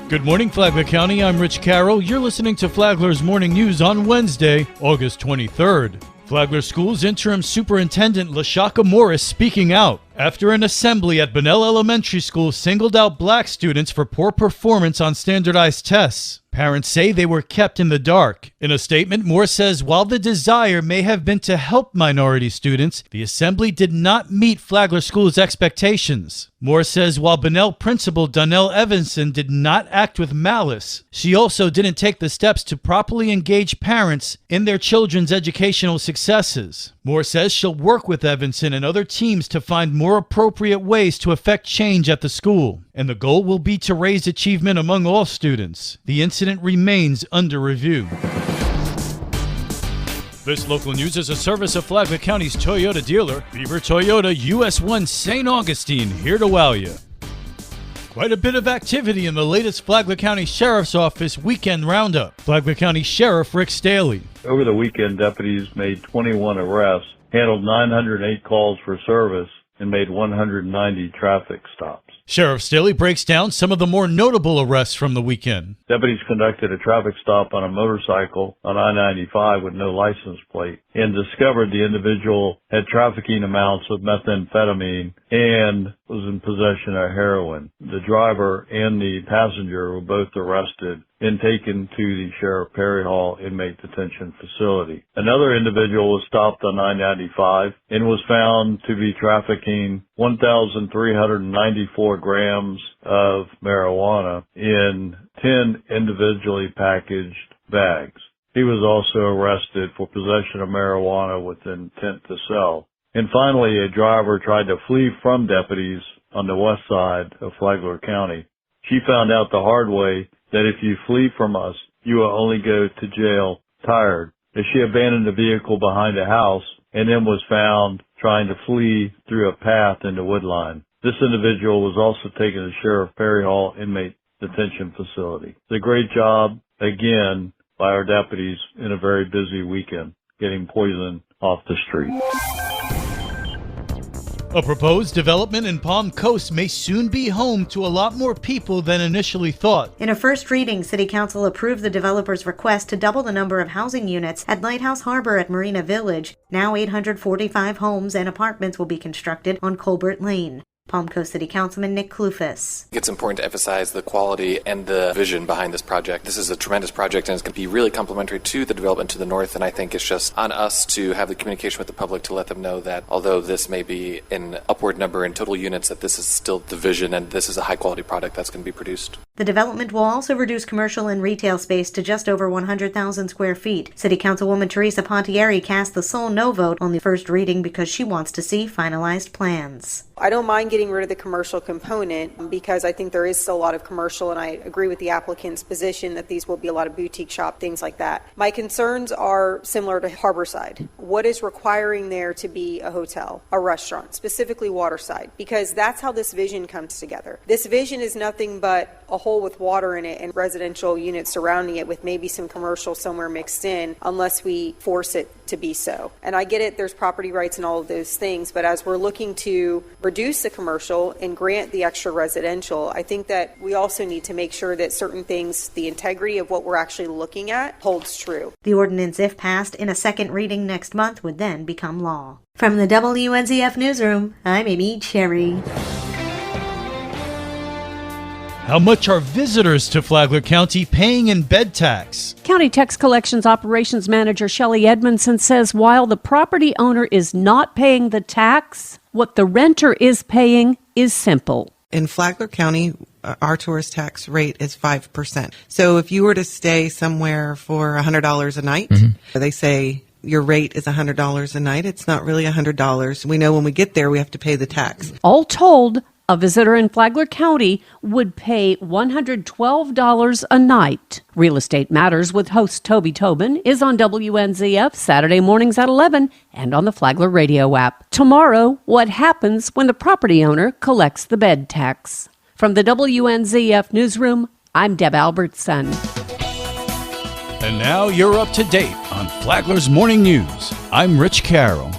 Good morning, Flagler County. I'm Rich Carroll. You're listening to Flagler's Morning News on Wednesday, August 23rd. Flagler School's interim superintendent, LaShaka Morris, speaking out after an assembly at Bunnell Elementary School singled out black students for poor performance on standardized tests. Parents say they were kept in the dark. In a statement, Moore says while the desire may have been to help minority students, the assembly did not meet Flagler School's expectations. Moore says while Bunnell principal Donnell Evanson did not act with malice, she also didn't take the steps to properly engage parents in their children's educational successes. Moore says she'll work with Evanson and other teams to find more appropriate ways to affect change at the school, and the goal will be to raise achievement among all students. The incident remains under review. This local news is a service of Flagler County's Toyota dealer, Beaver Toyota, US 1 St. Augustine, here to wow you. Quite a bit of activity in the latest Flagler County Sheriff's Office weekend roundup. Flagler County Sheriff Rick Staley. Over the weekend, deputies made 21 arrests, handled 908 calls for service, and made 190 traffic stops. Sheriff Staley breaks down some of the more notable arrests from the weekend. Deputies conducted a traffic stop on a motorcycle on I-95 with no license plate and discovered the individual had trafficking amounts of methamphetamine and was in possession of heroin. The driver and the passenger were both arrested and taken to the Sheriff Perry Hall Inmate Detention Facility. Another individual was stopped on I-95 and was found to be trafficking 1,394 grams of marijuana in 10 individually packaged bags. He was also arrested for possession of marijuana with intent to sell. And finally, a driver tried to flee from deputies on the west side of Flagler County. She found out the hard way that if you flee from us, you will only go to jail tired. As she abandoned the vehicle behind a house and then was found trying to flee through a path in the woodline. This individual was also taken to Sheriff Perry Hall Inmate Detention Facility. It's a great job, again, by our deputies in a very busy weekend, getting poison off the street. A proposed development in Palm Coast may soon be home to a lot more people than initially thought. In a first reading, City Council approved the developer's request to double the number of housing units at Lighthouse Harbor at Marina Village. Now 845 homes and apartments will be constructed on Colbert Lane. Palm Coast City Councilman Nick Kloufis. It's important to emphasize the quality and the vision behind this project. This is a tremendous project and it's going to be really complementary to the development to the north, and I think it's just on us to have the communication with the public to let them know that although this may be an upward number in total units, that this is still the vision and this is a high quality product that's going to be produced. The development will also reduce commercial and retail space to just over 100,000 square feet. City Councilwoman Teresa Pontieri cast the sole no vote on the first reading because she wants to see finalized plans. I don't mind getting rid of the commercial component because I think there is still a lot of commercial, and I agree with the applicant's position that these will be a lot of boutique shop, things like that. My concerns are similar to Harborside. What is requiring there to be a hotel, a restaurant, specifically Waterside? Because that's how this vision comes together. This vision is nothing but a hole with water in it and residential units surrounding it with maybe some commercial somewhere mixed in, unless we force it to be so. And I get it, there's property rights and all of those things, but as we're looking to reduce the commercial and grant the extra residential, I think that we also need to make sure that certain things, the integrity of what we're actually looking at, holds true. The ordinance, if passed in a second reading next month, would then become law. From the WNZF Newsroom, I'm Amy Cherry. How much are visitors to Flagler County paying in bed tax? County Tax Collections Operations Manager Shelley Edmondson says while the property owner is not paying the tax, what the renter is paying is simple. In Flagler County, our tourist tax rate is 5%. So if you were to stay somewhere for $100 a night, they say your rate is $100 a night. It's not really $100. We know when we get there, we have to pay the tax. All told, a visitor in Flagler County would pay $112 a night. Real Estate Matters with host Toby Tobin is on WNZF Saturday mornings at 11 and on the Flagler radio app. Tomorrow, what happens when the property owner collects the bed tax? From the WNZF Newsroom, I'm Deb Albertson. And now you're up to date on Flagler's Morning News. I'm Rich Carroll.